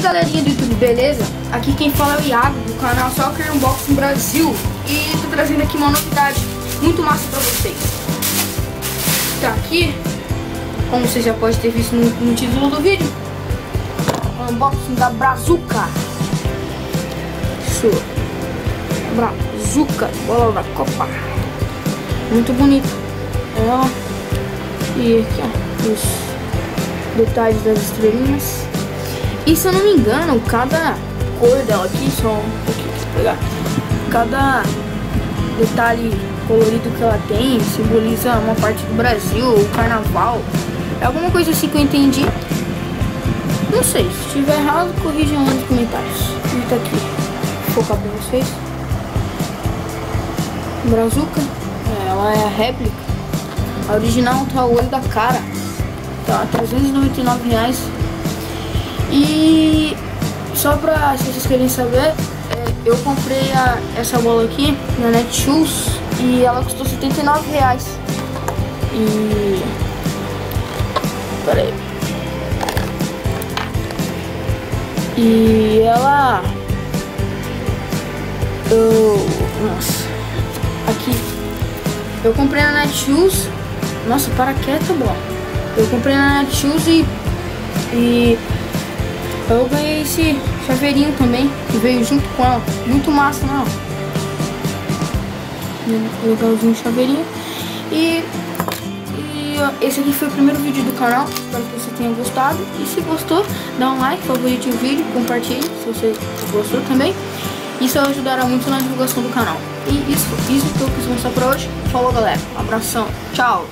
galerinha do YouTube, beleza? Aqui quem fala é o Iago, do canal Soccer Unboxing Brasil. E tô trazendo aqui uma novidade muito massa pra vocês. Tá aqui, como você já pode ter visto no título do vídeo, o unboxing da Brazuca. Isso, Brazuca, bola da Copa. Muito bonita ela. E aqui, ó, os detalhes das estrelinhas. E se eu não me engano, cada cor dela aqui, só um pouquinho, pegar, cada detalhe colorido que ela tem simboliza uma parte do Brasil, o carnaval. É alguma coisa assim que eu entendi. Não sei, se estiver errado, corrijam lá nos comentários. E tá aqui, vou focar pra vocês. Brazuca, ela é a réplica. A original tá o olho da cara. Tá R$399. E só pra, se vocês querem saber, eu comprei essa bola aqui na Netshoes e ela custou R$79. E pera aí. E ela nossa, aqui eu comprei na Netshoes. Nossa, para quieta, bola. Eu comprei na Netshoes e eu ganhei esse chaveirinho também, que veio junto com ela. Muito massa, não? Legalzinho o chaveirinho. E esse aqui foi o primeiro vídeo do canal. Espero que você tenha gostado. E se gostou, dá um like, favorite o vídeo, compartilhe se você gostou também. Isso ajudará muito na divulgação do canal. E isso que eu quis mostrar pra hoje. Falou, galera. Um abração. Tchau.